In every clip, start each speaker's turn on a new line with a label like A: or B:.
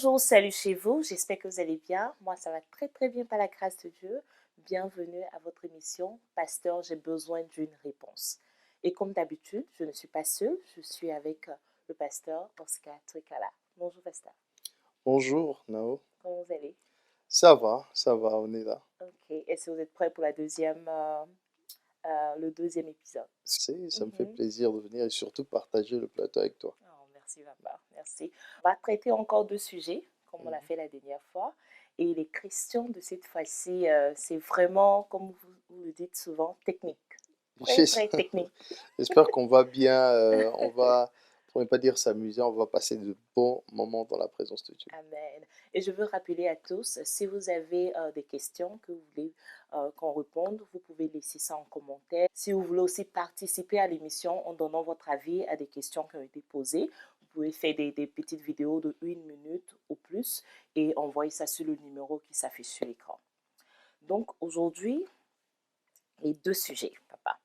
A: Bonjour, salut chez vous, j'espère que vous allez bien. Moi, ça va très très bien par la grâce de Dieu. Bienvenue à votre émission Pasteur, j'ai besoin d'une réponse. Et comme d'habitude, je ne suis pas seule, je suis avec le pasteur Oscar Tricala. Bonjour pasteur,
B: Bonjour, Nao.
A: comment vous allez?
B: Ça va, on est là.
A: Ok, est-ce que vous êtes prêts pour le deuxième épisode?
B: Ça me fait
A: Mhm.
B: plaisir de venir et surtout partager le plateau avec toi.
A: Oh, merci papa, merci. On va traiter encore deux sujets, comme on l'a
B: Mhm.
A: fait la dernière fois. Et les questions de cette fois-ci, c'est vraiment, comme vous le dites souvent, technique. Très, très
B: J'espère
A: technique.
B: j'espère qu'on va bien, on va, pour ne pas dire s'amuser, on va passer de bons moments dans la présence de Dieu.
A: Amen. Et je veux rappeler à tous, si vous avez des questions que vous voulez qu'on réponde, vous pouvez laisser ça en commentaire. Si vous voulez aussi participer à l'émission en donnant votre avis à des questions qui ont été posées, vous pouvez faire des petites vidéos de 1 minute ou plus et envoyer ça sur le numéro qui s'affiche sur l'écran. Donc aujourd'hui, les deux sujets, papa.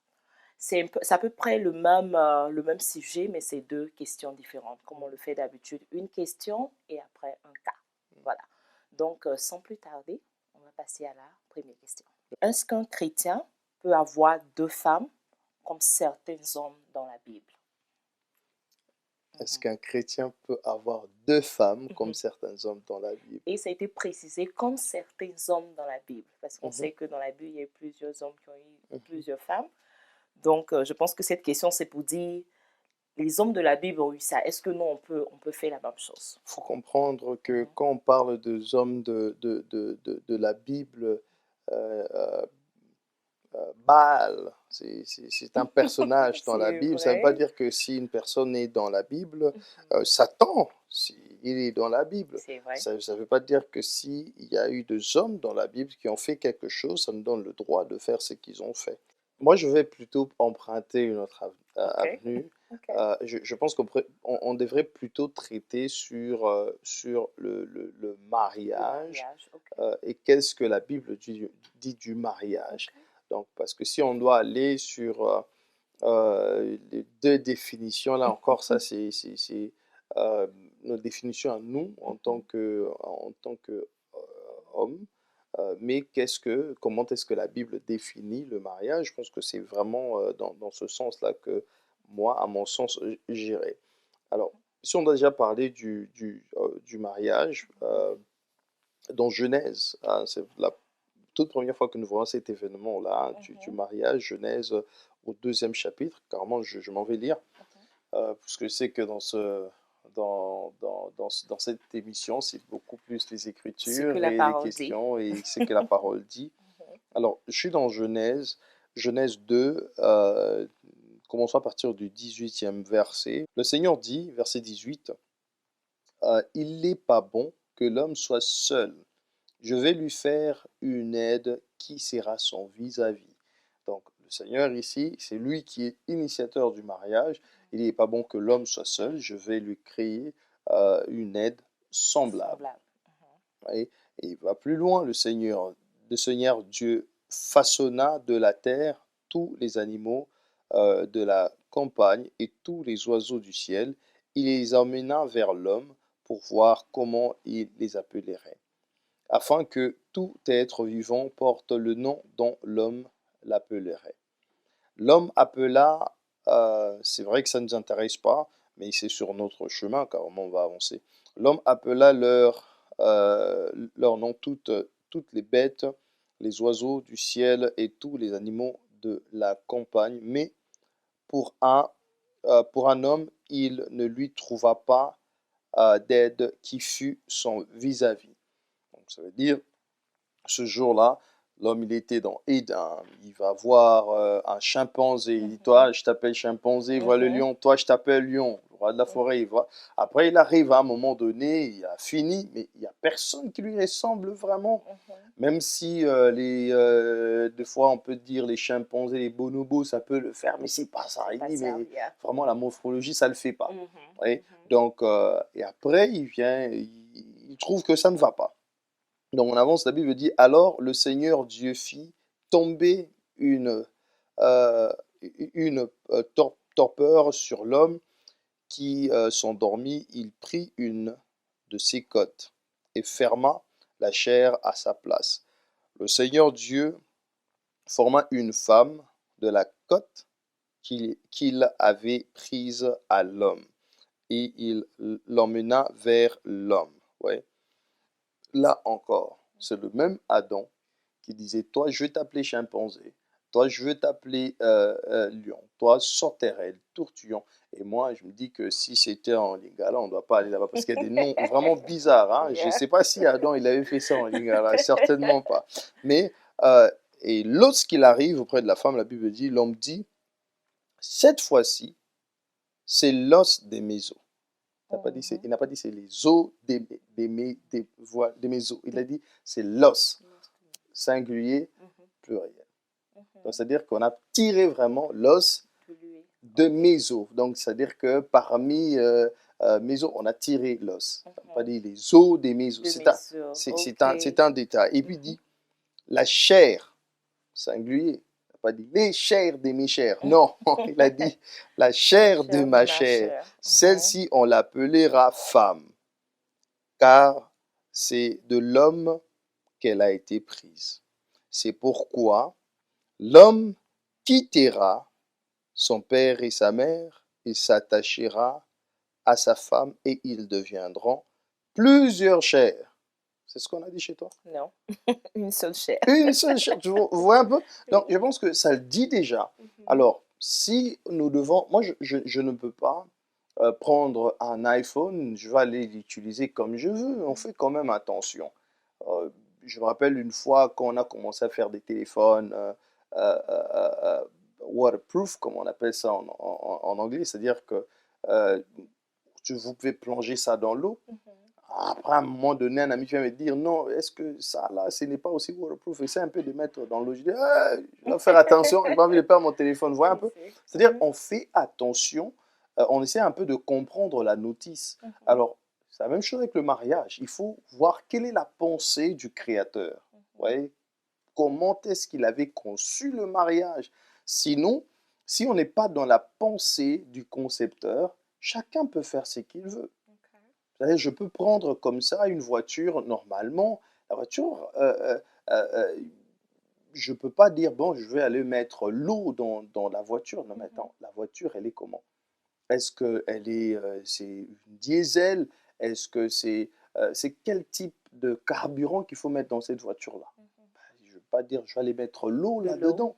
A: C'est à peu près le même sujet, mais c'est deux questions différentes, comme on le fait d'habitude. Une question et après un cas. Voilà. Donc, sans plus tarder, on va passer à la première question. Est-ce qu'un chrétien peut avoir deux femmes comme certains hommes dans la Bible?
B: Est-ce
A: Mhm.
B: qu'un chrétien peut avoir deux femmes comme
A: Mhm.
B: certains hommes dans la Bible?
A: Et ça a été précisé comme certains hommes dans la Bible, parce qu'on
B: Mhm,
A: sait que dans la Bible, il y a plusieurs hommes qui ont eu
B: mhm.
A: plusieurs femmes. Donc, je pense que cette question, c'est pour dire les hommes de la Bible ont eu ça. Est-ce que nous, on peut faire la même chose?
B: Il faut comprendre que
A: Mhm.
B: quand on parle des hommes de la Bible, euh, Baal, c'est un personnage dans la
A: C'est
B: Bible. Ça ne veut pas
A: vrai.
B: dire que si une personne est dans la Bible,
A: Mhm.
B: Satan, il est dans la Bible.
A: C'est vrai.
B: Ça ne veut pas dire que s'il y a eu des hommes dans la Bible qui ont fait quelque chose, ça nous donne le droit de faire ce qu'ils ont fait. Moi, je vais plutôt emprunter une autre
A: OK.
B: avenue.
A: OK.
B: Je pense on devrait plutôt traiter sur le
A: Le
B: mariage
A: mariage. OK.
B: et qu'est-ce que la Bible dit du mariage.
A: OK.
B: Donc, parce que si on doit aller sur les deux définitions, là encore, ça c'est nos définitions à nous
A: Mhm.
B: en tant que homme. Mais comment est-ce que la Bible définit le mariage? Je pense que c'est vraiment dans ce sens-là que moi, à mon sens, j'irai. Alors, si on a déjà parlé du mariage, dans Genèse, hein, c'est la toute première fois que nous voyons cet événement-là, hein, du
A: Mhm.
B: mariage, Genèse au deuxième chapitre. Carrément, je m'en vais lire,
A: Mhm.
B: parce que je sais que dans cette émission, c'est beaucoup plus les
A: Ce que
B: Écritures
A: la
B: et les
A: parole dit.
B: questions et ce que la parole dit.
A: Mhm.
B: Alors, je suis dans Genèse 2, commençons à partir du 18e verset. Le Seigneur dit, verset 18, il n'est pas bon que l'homme soit seul. Je vais lui faire une aide qui sera son vis-à-vis. Donc, le Seigneur ici, c'est lui qui est initiateur du mariage. Il n'est pas bon que l'homme soit seul. Je vais lui créer une aide semblable.
A: Semblable.
B: Et, et il va plus loin, le Seigneur Dieu façonna de la terre tous les animaux de la campagne et tous les oiseaux du ciel. Il les emmena vers l'homme pour voir comment il les appellerait afin que tout être vivant porte le nom dont l'homme l'appellerait. L'homme appela, c'est vrai que ça ne nous intéresse pas, mais c'est sur notre chemin car on va avancer. L'homme appela leur nom toutes les bêtes, les oiseaux du ciel et tous les animaux de la campagne, mais pour pour un homme, il ne lui trouva pas d'aide qui fût son vis-à-vis. Donc ça veut dire ce jour-là, l'homme, il était dans Éden. Il va voir un chimpanzé. Il dit,
A: Mhm.
B: toi, je t'appelle chimpanzé. Il voit le
A: Mhm.
B: lion. Toi, je t'appelle lion. Le roi de la forêt, il voit. Après, il arrive à un moment donné, il a fini, mais il n'y a personne qui lui ressemble vraiment.
A: Mhm.
B: Même si des fois, on peut dire les chimpanzés, les bonobos, ça peut le faire, mais c'est pas ça.
A: C'est
B: Il
A: pas
B: dit,
A: ça,
B: mais
A: yeah.
B: vraiment, la morphologie, ça le fait pas.
A: Mhm.
B: Vous voyez.
A: Mhm.
B: Donc, et après, il trouve que ça ne va pas. Donc on avance, la Bible dit, alors le Seigneur Dieu fit tomber euh, torpeur sur l'homme qui s'endormit. Il prit une de ses côtes et ferma la chair à sa place. Le Seigneur Dieu forma une femme de la côte qu'il avait prise à l'homme et il l'emmena vers l'homme. Ouais. Là encore, c'est le même Adam qui disait, toi je vais t'appeler chimpanzé, toi je vais t'appeler lion, toi sauterelle, tortillon. Et moi je me dis que si c'était en lingala, on ne doit pas aller là-bas parce qu'il y a des noms vraiment bizarres. Hein. Je ne sais pas si Adam il avait fait ça en lingala, certainement pas. Mais et lorsqu'il arrive auprès de la femme, la Bible dit, l'homme dit, cette fois-ci, c'est l'os des mes os. Il n'a pas dit c'est les os des mes os. Il a dit c'est l'os, singulier, pluriel. Donc, c'est-à-dire qu'on a tiré vraiment l'os de mes os. Donc, c'est-à-dire que parmi mes os, on a tiré l'os. On n'a pas dit les os des mes os. C'est un détail. Et puis, il dit la chair, singulier. Il n'a pas dit les chairs de mes chairs. Non, il a dit la chair de ma chair. Celle-ci, on l'appellera femme, car c'est de l'homme qu'elle a été prise. C'est pourquoi l'homme quittera son père et sa mère et s'attachera à sa femme et ils deviendront plusieurs chairs. C'est ce qu'on a dit chez toi?
A: Non, une seule chair.
B: Une seule chair, tu vois un peu? Donc, je pense que ça le dit déjà. Alors, si nous devons... Moi, je ne peux pas prendre un iPhone, je vais aller l'utiliser comme je veux. On fait quand même attention. Je me rappelle une fois qu'on a commencé à faire des téléphones waterproof, comme on appelle ça en anglais, c'est-à-dire que vous pouvez plonger ça dans l'eau. Après, à un moment donné, un ami vient me dire, non, est-ce que ça, là, ce n'est pas aussi waterproof? Essaie un peu de mettre dans l'eau. Je dis, je dois faire attention, je n'ai pas envie de perdre mon téléphone. Vous voyez un peu? C'est-à-dire, on fait attention, on essaie un peu de comprendre la notice. Alors, c'est la même chose avec le mariage. Il faut voir quelle est la pensée du Créateur. Vous voyez? Comment est-ce qu'il avait conçu le mariage? Sinon, si on n'est pas dans la pensée du concepteur, chacun peut faire ce qu'il veut. Je peux prendre comme ça une voiture, normalement, la voiture, je ne peux pas dire, bon, je vais aller mettre l'eau dans la voiture. Non, mais attends, la voiture, elle est comment? Est-ce qu'elle est, c'est une diesel? Est-ce que c'est quel type de carburant qu'il faut mettre dans cette voiture-là? Je ne veux pas dire, je vais aller mettre l'eau là-dedans.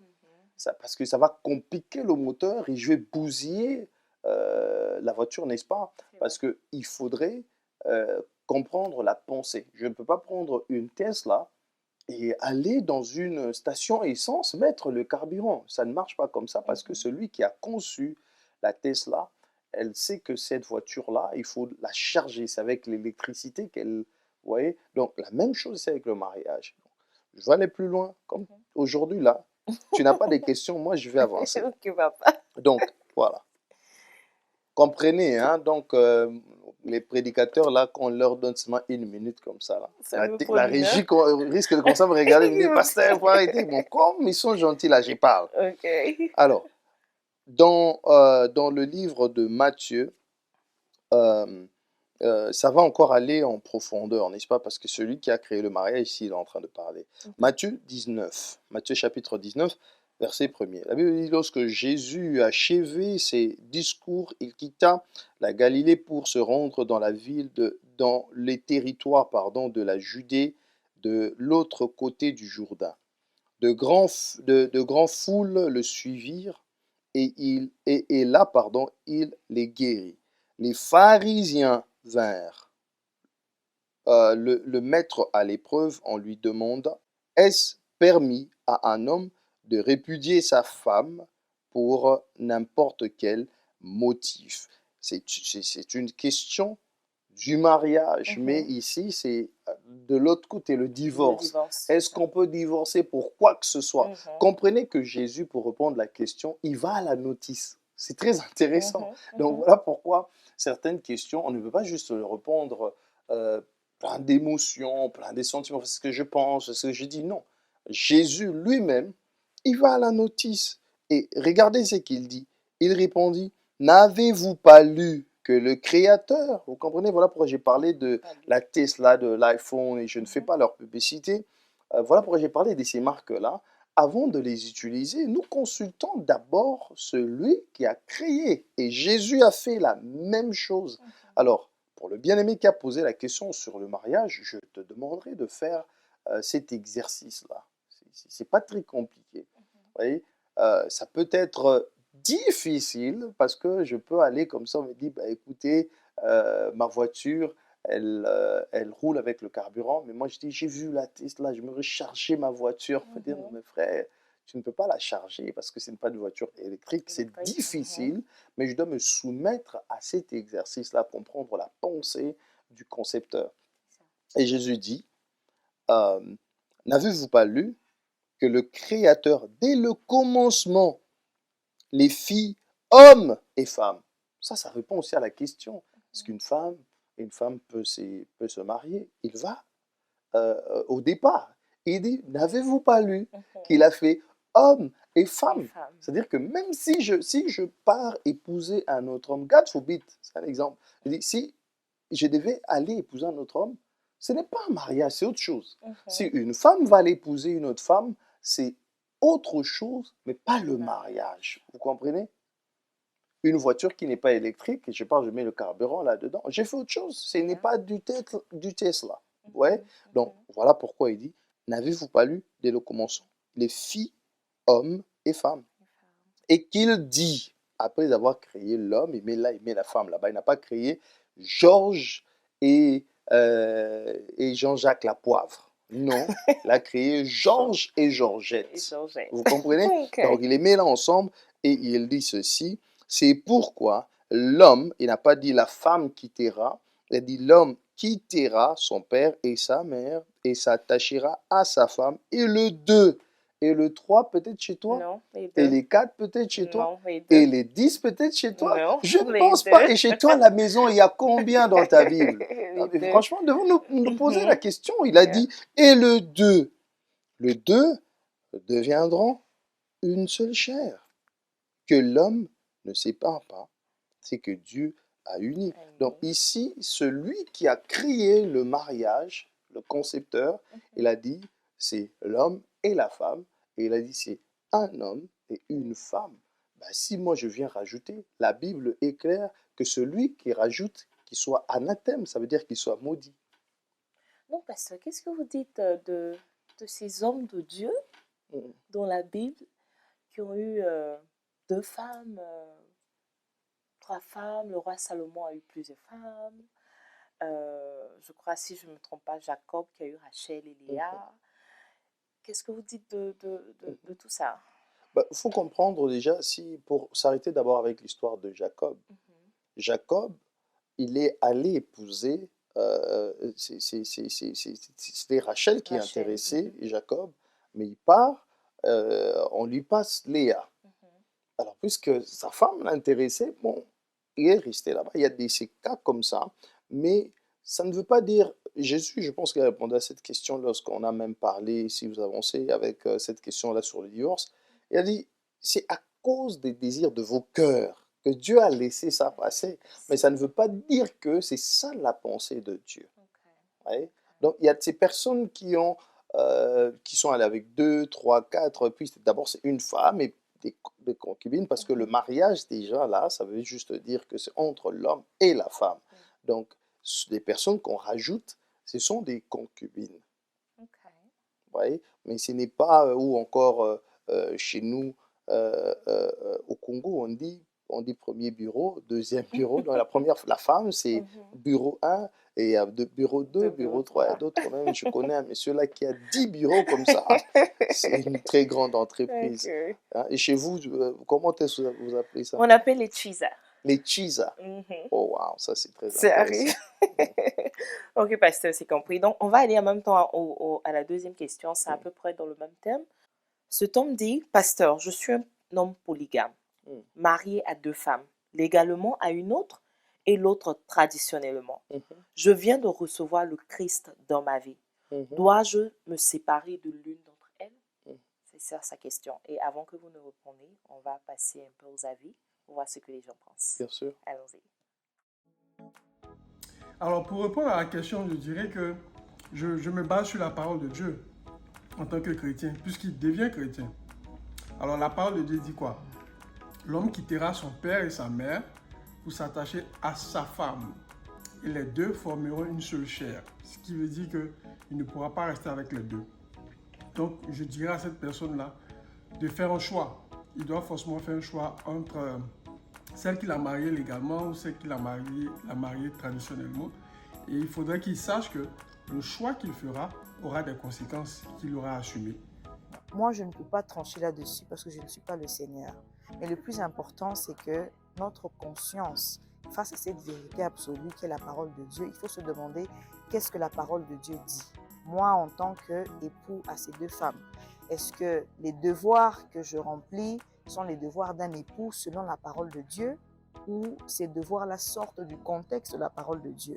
B: Parce que ça va compliquer le moteur et je vais bousiller la voiture, n'est-ce pas? Parce qu'il faudrait comprendre la pensée. Je ne peux pas prendre une Tesla et aller dans une station essence mettre le carburant. Ça ne marche pas comme ça parce que celui qui a conçu la Tesla, elle sait que cette voiture-là, il faut la charger. C'est avec l'électricité qu'elle... Vous voyez? Donc, la même chose, c'est avec le mariage. Je vais aller plus loin. Comme aujourd'hui, là, tu n'as pas de questions, moi, je vais avancer.
A: Ok, papa.
B: Donc, voilà. Comprenez, hein? Donc, les prédicateurs, là, qu'on leur donne seulement 1 minute comme ça, là. La régie risque de commencer à me regarder et me dire, pasteur, il faut arrêter. Bon, comme ils sont gentils, là, j'y parle.
A: Ok.
B: Alors, dans le livre de Matthieu, ça va encore aller en profondeur, n'est-ce pas? Parce que celui qui a créé le mariage, ici, il est en train de parler. Matthieu 19, Matthieu chapitre 19, verset 1er. La Bible dit, lorsque Jésus eut achevé ses discours, il quitta la Galilée pour se rendre dans les territoires, de la Judée, de l'autre côté du Jourdain. De grands foules le suivirent et là, il les guérit. Les pharisiens vinrent le mettre à l'épreuve en lui demandant, est-ce permis à un homme de répudier sa femme pour n'importe quel motif? C'est une question du mariage, mais ici, c'est de l'autre côté, le divorce. Est-ce qu'on peut divorcer pour quoi que ce soit? Comprenez que Jésus, pour répondre à la question, il va à la notice. C'est très intéressant. Donc voilà pourquoi certaines questions, on ne peut pas juste répondre plein d'émotions, plein de sentiments, c'est ce que je pense, c'est ce que je dis. Non. Jésus lui-même, il va à la notice. Et regardez ce qu'il dit. Il répondit, n'avez-vous pas lu que le créateur, vous comprenez, voilà pourquoi j'ai parlé de
A: Pas lui.
B: la Tesla, de l'iPhone, et je ne fais
A: Mhm.
B: pas leur publicité. Voilà pourquoi j'ai parlé de ces marques-là. Avant de les utiliser, nous consultons d'abord celui qui a créé. Et Jésus a fait la même chose.
A: Mhm.
B: Alors, pour le bien-aimé qui a posé la question sur le mariage, je te demanderai de faire cet exercice-là. C'est pas très compliqué. Vous voyez, ça peut être difficile parce que je peux aller comme ça, on me dit, bah, écoutez, ma voiture, elle roule avec le carburant, mais moi je dis, j'ai vu la Tesla, je me recharger ma voiture. On me dit, non,
A: Mhm.
B: mais frère, tu ne peux pas la charger parce que ce n'est pas une voiture électrique, c'est
A: Électrique. Mhm.
B: difficile, mais je dois me soumettre à cet exercice-là, comprendre la pensée du concepteur. Et Jésus dit, euh, n'avez-vous pas lu que le Créateur, dès le commencement, les filles, hommes et femmes. Ça répond aussi à la question. Est-ce qu'une femme, une femme peut se marier? Il va au départ. Il dit, n'avez-vous pas lu qu'il
A: Mhm.
B: a fait homme et
A: Les
B: femme?
A: femmes.
B: C'est-à-dire que même si je pars épouser un autre homme, God forbid, c'est un exemple. Je dis, si je devais aller épouser un autre homme, ce n'est pas un mariage, c'est autre chose. Si
A: Mhm.
B: une femme va aller épouser une autre femme, c'est autre chose, mais pas le
A: Mariage.
B: mariage. Vous comprenez? Une voiture qui n'est pas électrique, je sais pas, je mets le carburant là-dedans, j'ai fait autre chose. Ce n'est
A: Yeah.
B: pas du Tesla. Ouais?
A: Mhm.
B: Donc,
A: Mhm.
B: voilà pourquoi il dit, n'avez-vous pas lu dès le commencement, les filles, hommes et femmes?
A: Les femmes.
B: Et qu'il dit, après avoir créé l'homme, il met la femme là-bas. Il n'a pas créé Georges et Jean-Jacques Lapoivre. Non, il a créé
A: Georges
B: Georges et
A: et
B: Georgette.
A: Georgette.
B: Vous comprenez?
A: Ok.
B: Donc, il les met là ensemble et il dit ceci. C'est pourquoi l'homme, il n'a pas dit la femme quittera, il a dit l'homme quittera son père et sa mère et s'attachera à sa femme. Et le 2 et le 3 peut-être chez toi.
A: Non, les
B: Et
A: deux.
B: les 4 peut-être chez toi.
A: Non, les
B: Et
A: deux.
B: les 10 peut-être chez toi.
A: Non,
B: Je ne
A: les
B: pense pas.
A: deux.
B: Et chez toi, à la maison, il y a combien dans ta Bible?
A: Les
B: Non, mais
A: deux.
B: franchement, devons nous poser la
A: Mhm.
B: question. Il a
A: Yeah.
B: dit, et le 2. Le 2 deviendront une seule chair. Que l'homme ne sépare pas, c'est que Dieu a uni. Donc
A: Amis.
B: ici, celui qui a créé le mariage, le concepteur, il
A: Mhm.
B: a dit, c'est l'homme et la femme. Et il a dit, c'est un homme et une femme. Ben, si moi je viens rajouter, la Bible est claire que celui qui rajoute, qu'il soit anathème, ça veut dire qu'il soit maudit.
A: Non, pasteur, qu'est-ce que vous dites de ces hommes de Dieu
B: Mm.
A: dans la Bible qui ont eu deux femmes, trois femmes? Le roi Salomon a eu plusieurs femmes. Je crois, si je ne me trompe pas, Jacob qui a eu Rachel et
B: Mhm.
A: Léa. Qu'est-ce que vous dites de
B: Mhm.
A: tout ça?
B: Ben, faut comprendre déjà, si pour s'arrêter d'abord avec l'histoire de Jacob.
A: Mhm.
B: Jacob, il est allé épouser, c'était Rachel qui est
A: Rachel.
B: intéressée,
A: Mhm.
B: Jacob, mais il part, on lui passe Léa.
A: Mhm.
B: Alors, puisque sa femme l'intéressait, bon, il est resté là-bas. Il y a ces cas comme ça, mais ça ne veut pas dire. Jésus, je pense qu'il a répondu à cette question lorsqu'on a même parlé, si vous avancez avec cette question-là sur le divorce. Il a dit, c'est à cause des désirs de vos cœurs que Dieu a laissé ça
A: Laissez
B: passer. Mais
A: passer.
B: ça ne veut pas dire que c'est ça la pensée de Dieu.
A: Ok.
B: Ouais. Donc, il y a de ces personnes qui sont allées avec deux, trois, quatre, puis d'abord c'est une femme et des concubines, parce que le
A: Mhm.
B: mariage, déjà, là, ça veut juste dire que c'est entre l'homme et la femme.
A: Oui.
B: Donc, des personnes qu'on rajoute, ce sont des concubines.
A: Ok.
B: Vous voyez? Mais ce n'est pas, ou encore chez nous, au Congo, on dit premier bureau, deuxième bureau. Donc, la femme, c'est
A: Mhm.
B: bureau un et bureau 2
A: Deux bureaux,
B: bureau 3 il y a
A: trois.
B: d'autres même. Je connais un monsieur là qui a 10 bureaux comme ça. C'est une très grande entreprise.
A: Ok.
B: Hein. Et chez vous, comment est-ce que vous appelez ça?
A: On appelle les cheesers.
B: Les chisa.
A: Mhm.
B: Oh, wow, ça c'est très
A: Ça arrive.
B: intéressant. Mm.
A: Ok, pasteur, c'est compris. Donc, on va aller en même temps à la deuxième question. C'est à
B: Mm.
A: peu près dans le même thème. Cet homme dit, pasteur, je suis un homme polygame,
B: Mm.
A: marié à deux femmes, légalement à une autre et l'autre traditionnellement.
B: Mhm.
A: Je viens de recevoir le Christ dans ma vie.
B: Mhm.
A: Dois-je me séparer de l'une d'entre elles?
B: Mm.
A: C'est ça sa question. Et avant que vous ne répondiez, on va passer un peu aux avis pour voir ce que les gens pensent.
B: Bien sûr.
A: Allons-y.
C: Alors, pour répondre à la question, je dirais que je me base sur la parole de Dieu en tant que chrétien, puisqu'il devient chrétien. Alors, la parole de Dieu dit quoi? L'homme quittera son père et sa mère pour s'attacher à sa femme. Et les deux formeront une seule chair. Ce qui veut dire qu'il ne pourra pas rester avec les deux. Donc, je dirais à cette personne-là de faire un choix. Il doit forcément faire un choix entre celle qu'il a mariée légalement ou celle qu'il a mariée traditionnellement. Et il faudrait qu'il sache que le choix qu'il fera aura des conséquences qu'il aura assumées.
D: Moi, je ne peux pas trancher là-dessus parce que je ne suis pas le Seigneur. Mais le plus important, c'est que notre conscience, face à cette vérité absolue qui est la parole de Dieu, il faut se demander qu'est-ce que la parole de Dieu dit. Moi, en tant qu'époux à ces deux femmes, est-ce que les devoirs que je remplis sont les devoirs d'un époux selon la parole de Dieu ou ces devoirs-là sortent du contexte de la parole de Dieu?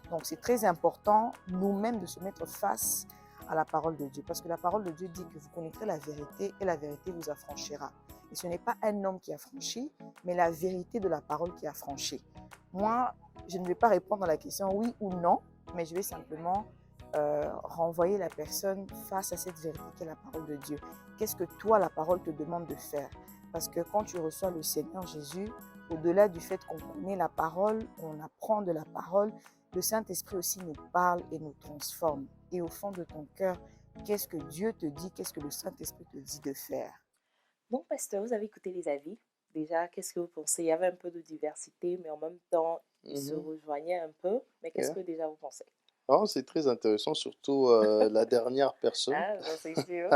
D: Donc, c'est très important nous-mêmes de se mettre face à la parole de Dieu. Parce que la parole de Dieu dit que vous connaîtrez la vérité et la vérité vous affranchira. Et ce n'est pas un homme qui a franchi, mais la vérité de la parole qui a franchi. Moi, je ne vais pas répondre à la question oui ou non, mais je vais simplement renvoyer la personne face à cette vérité qui est la parole de Dieu. Qu'est-ce que toi, la parole te demande de faire? Parce que quand tu reçois le Seigneur Jésus, au-delà du fait qu'on connaît la parole, qu'on apprend de la parole, le Saint-Esprit aussi nous parle et nous transforme. Et au fond de ton cœur, qu'est-ce que Dieu te dit, qu'est-ce que le Saint-Esprit te dit de faire?
A: Bon, pasteur, vous avez écouté les avis. Déjà, qu'est-ce que vous pensez? Il y avait un peu de diversité, mais en même temps, ils se
B: Mhm.
A: rejoignaient un peu. Mais qu'est-ce
B: Yeah.
A: que déjà vous pensez?
B: Oh, c'est très intéressant, surtout la dernière personne.
A: Ah, bon, c'est sûr.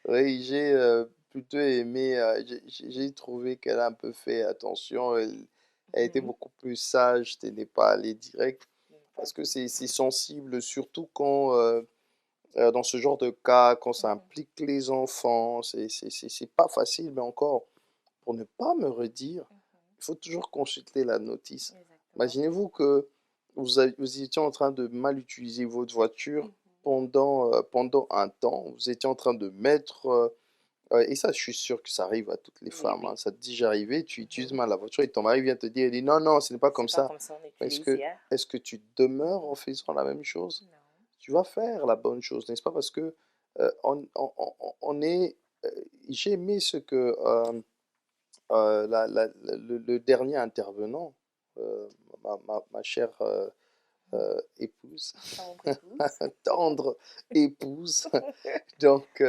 B: Oui, j'ai plutôt aimé, j'ai trouvé qu'elle a un peu fait attention, elle était
A: Mhm.
B: beaucoup plus sage, elle n'est pas allée direct,
A: Pas
B: parce que
A: dit.
B: c'est sensible, surtout quand, dans ce genre de cas, quand ça
A: Mhm.
B: implique les enfants, c'est pas facile, mais encore, pour ne pas me redire,
A: Mhm.
B: il faut toujours consulter la notice.
A: Exactement.
B: Imaginez-vous que vous étiez en train de mal utiliser votre voiture
A: Mhm.
B: pendant un temps, vous étiez en train de mettre, et ça, je suis sûr que ça arrive à toutes les
A: Oui,
B: femmes, hein.
A: oui.
B: Ça t'est déjà arrivé, tu utilises
A: Mhm.
B: mal la voiture et ton mari vient te dire, il dit, non, non, ce n'est pas comme
A: C'est pas
B: ça.
A: comme ça on
B: Mais
A: utilise hier.
B: est-ce que tu demeures en
A: Mhm.
B: faisant la même chose?
A: Non.
B: Tu vas faire la bonne chose, n'est-ce pas? Parce que on est, j'ai aimé ce que le dernier intervenant, ma chère épouse,
A: Tendre épouse.
B: tendre épouse. Donc,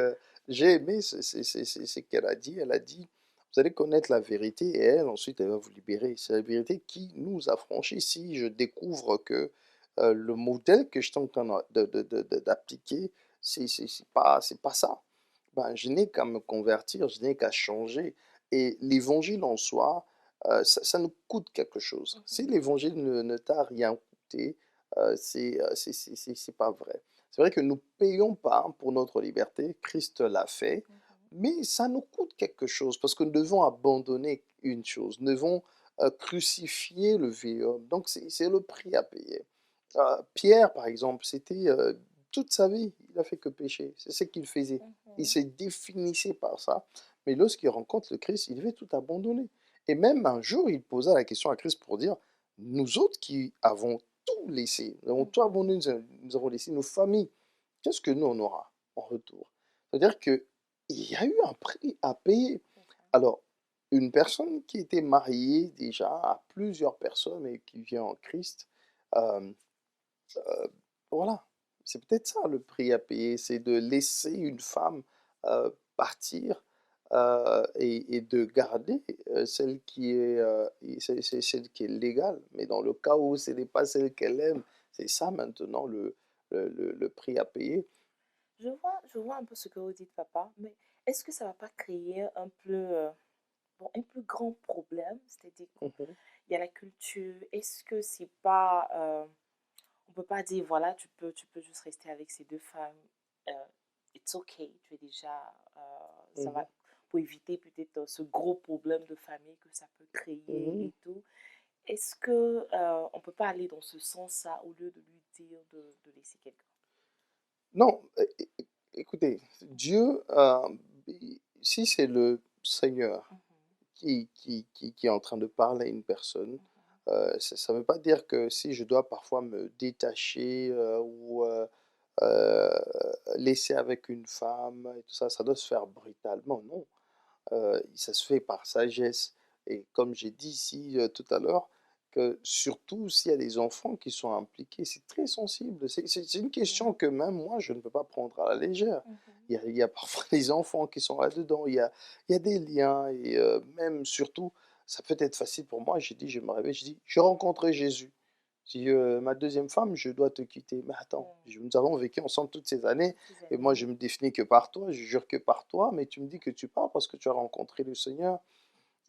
B: j'ai aimé ce qu'elle a dit. Elle a dit, vous allez connaître la vérité et elle, ensuite, elle va vous libérer. C'est la vérité qui nous affranchit. Si je découvre que le modèle que je suis en train d'appliquer, c'est pas ça. Ben, je n'ai qu'à me convertir, je n'ai qu'à changer. Et l'évangile en soi, ça nous coûte quelque chose. Si
A: Mhm.
B: l'évangile ne t'a rien coûté, c'est pas vrai. C'est vrai que nous payons pas pour notre liberté, Christ l'a fait,
A: Mhm.
B: mais ça nous coûte quelque chose parce que nous devons abandonner une chose, nous devons crucifier le vieil homme. Donc c'est le prix à payer. Pierre, par exemple, c'était toute sa vie, il a fait que pécher. C'est ce qu'il faisait. Il
A: Mhm.
B: se définissait par ça. Mais lorsqu'il rencontre le Christ, il devait tout abandonner. Et même un jour, il posa la question à Christ pour dire, nous autres qui avons tout laissé, nous avons tout
A: Mhm.
B: abandonné, nous avons laissé nos familles, qu'est-ce que nous on aura en retour? C'est-à-dire qu'il y a eu un prix à payer.
A: C'est ça.
B: Alors, une personne qui était mariée déjà à plusieurs personnes et qui vient en Christ, euh, euh, voilà, c'est peut-être ça le prix à payer, c'est de laisser une femme partir et de garder celle qui est légale. Mais dans le cas où ce n'est pas celle qu'elle aime, c'est ça maintenant le prix à payer.
A: Je vois un peu ce que vous dites, papa, mais est-ce que ça va pas créer un peu, bon, un plus grand problème? C'est-à-dire
B: Mhm,
A: qu'il y a la culture. Est-ce que c'est pas, on peut pas dire, voilà, tu peux juste rester avec ces deux femmes. euh, it's okay, tu es déjà, ça
B: mhm,
A: va, pour éviter peut-être ce gros problème de famille que ça peut créer
B: mhm.
A: et tout. Est-ce que on peut pas aller dans ce sens-là au lieu de lui dire de laisser quelqu'un?
B: Non, écoutez, Dieu, si c'est le Seigneur
A: Mhm,
B: qui est en train de parler à une personne,
A: mhm,
B: Ça ne veut pas dire que si je dois parfois me détacher ou laisser avec une femme et tout ça, ça doit se faire brutalement. Non, ça se fait par sagesse. Et comme j'ai dit ici tout à l'heure, que surtout s'il y a des enfants qui sont impliqués, c'est très sensible. C'est une question
A: Mhm.
B: que même moi, je ne peux pas prendre à la légère.
A: Mhm.
B: Il y a parfois des enfants qui sont là-dedans, il y a des liens, et même surtout, ça peut être facile pour moi. J'ai dit, je me réveille, je dis, j'ai rencontré Jésus. Si ma deuxième femme, je dois te quitter. Mais attends,
A: Mhm.
B: nous avons vécu ensemble toutes ces années,
A: Ces
B: et moi
A: années.
B: je me définis que par toi, je jure que par toi, mais tu me dis que tu pars parce que tu as rencontré le Seigneur.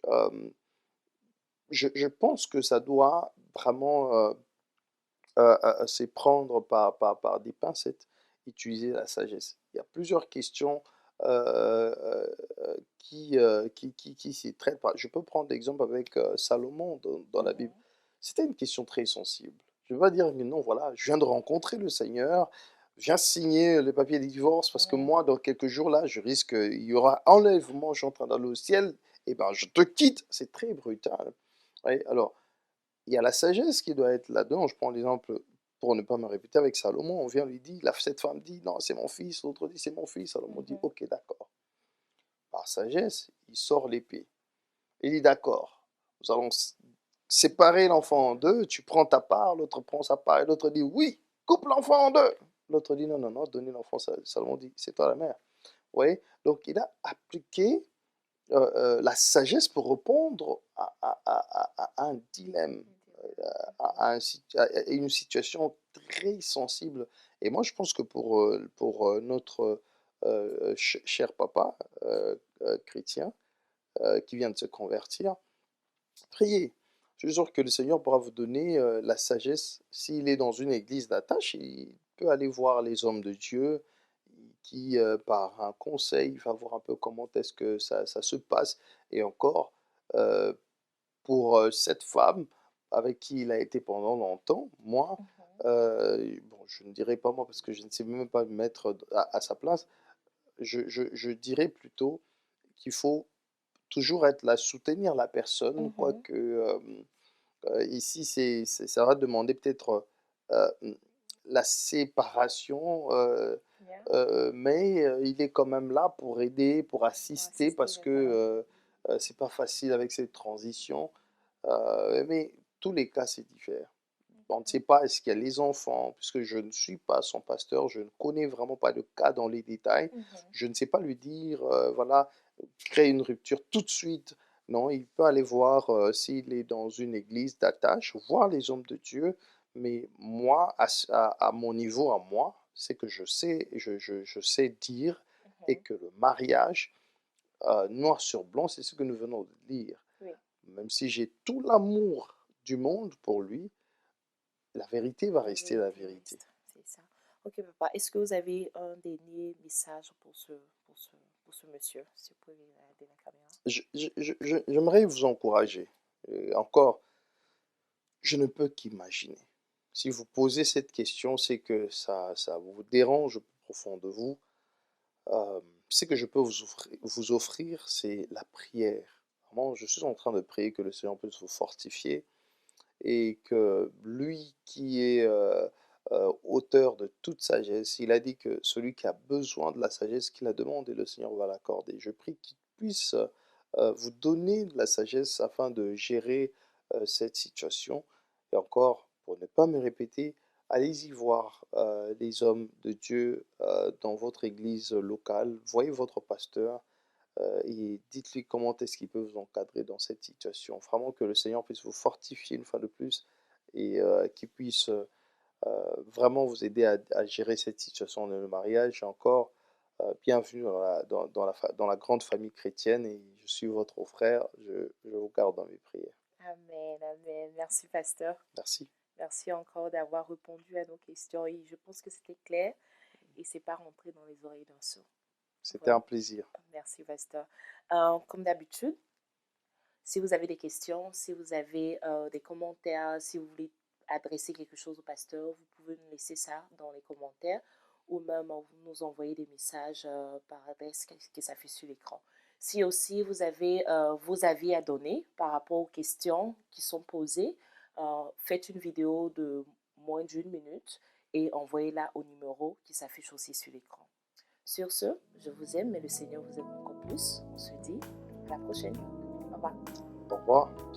B: Euh, je pense que ça doit vraiment c'est prendre par des pincettes, utiliser la sagesse. Il y a plusieurs questions qui s'y traitent. Je peux prendre l'exemple avec Salomon dans la Bible.
A: Mhm.
B: C'était une question très sensible. Je ne vais pas dire que non, voilà, je viens de rencontrer le Seigneur, je viens signer les papiers de divorce parce que
A: Ouais.
B: moi, dans quelques jours, là, je risque, il y aura enlèvement, je suis en train d'aller au ciel, et ben je te quitte. C'est très brutal. Ouais, alors, il y a la sagesse qui doit être là-dedans. Je prends l'exemple, pour ne pas me répéter, avec Salomon. On vient lui dit, cette femme dit, non, c'est mon fils. L'autre dit, c'est mon fils. Salomon dit,
A: Mhm.
B: ok, d'accord. Par sagesse, il sort l'épée. Il dit, d'accord, nous allons séparer l'enfant en deux. Tu prends ta part, l'autre prend sa part. Et l'autre dit, oui, coupe l'enfant en deux. L'autre dit, non, non, non, donnez l'enfant. Salomon dit, c'est toi la mère. Vous voyez? Donc, il a appliqué la sagesse pour répondre à un dilemme, à une situation très sensible. Et moi, je pense que pour notre cher papa chrétien qui vient de se convertir, priez. Je suis sûr que le Seigneur pourra vous donner la sagesse. S'il est dans une église d'attache, il peut aller voir les hommes de Dieu qui, par un conseil, va voir un peu comment est-ce que ça se passe. Et encore, euh, pour cette femme avec qui il a été pendant longtemps, moi,
A: Mhm.
B: bon, je ne dirais pas moi parce que je ne sais même pas me mettre à sa place, je dirais plutôt qu'il faut toujours être là, soutenir la personne,
A: Mhm.
B: quoique ici, ça va demander peut-être la séparation,
A: Yeah.
B: mais il est quand même là pour aider, pour
A: Pour
B: assister,
A: assister
B: parce
A: les
B: que
A: parents.
B: c'est pas facile avec cette transition. Mais tous les cas, c'est différent. On ne sait
A: Mhm.
B: pas est-ce qu'il y a les enfants, puisque je ne suis pas son pasteur, je ne connais vraiment pas le cas dans les détails.
A: Mhm.
B: Je ne sais pas lui dire, voilà, créer une rupture tout de suite. Non, il peut aller voir s'il est dans une église d'attache, voir les hommes de Dieu. Mais moi, à mon niveau, à moi, c'est que je sais, je sais dire et
A: Mhm.
B: que le mariage, noir sur blanc, c'est ce que nous venons de lire.
A: Oui.
B: Même si j'ai tout l'amour du monde pour lui, la vérité va
A: La
B: rester la
A: vérité
B: vérité.
A: reste. C'est ça. Ok, papa. Est-ce que vous avez un dernier message pour ce, pour ce monsieur? Si vous pouvez regarder la caméra.
B: J'aimerais vous encourager. Encore, je ne peux qu'imaginer. Si vous posez cette question, c'est que ça vous dérange au plus profond de vous. Ce que je peux vous offrir, c'est la prière. Vraiment, je suis en train de prier que le Seigneur puisse vous fortifier et que lui qui est auteur de toute sagesse, il a dit que celui qui a besoin de la sagesse, qu'il la demande et le Seigneur va l'accorder. Je prie qu'il puisse vous donner de la sagesse afin de gérer cette situation. Et encore, pour ne pas me répéter, allez-y voir les hommes de Dieu dans votre église locale, voyez votre pasteur, et dites-lui comment est-ce qu'il peut vous encadrer dans cette situation. Vraiment que le Seigneur puisse vous fortifier une fois de plus et qu'il puisse vraiment vous aider à gérer cette situation de le mariage. Et encore, bienvenue dans la grande famille chrétienne et je suis votre frère, je vous garde dans mes prières.
A: Amen, amen. Merci, pasteur.
B: Merci,
A: Merci encore d'avoir répondu à nos questions. Et je pense que c'était clair et c'est pas rentré dans les oreilles d'un sourd.
B: c'était un
A: Vraiment.
B: plaisir.
A: Merci, pasteur. Comme d'habitude, si vous avez des questions, si vous avez des commentaires, si vous voulez adresser quelque chose au pasteur, vous pouvez nous laisser ça dans les commentaires ou même nous envoyer des messages par adresse qui s'affiche sur l'écran. Si aussi vous avez vos avis à donner par rapport aux questions qui sont posées, faites une vidéo de moins d'1 minute et envoyez-la au numéro qui s'affiche aussi sur l'écran. Sur ce, je vous aime, mais le Seigneur vous aime encore plus. On se dit à la prochaine. Au revoir.
B: Au revoir.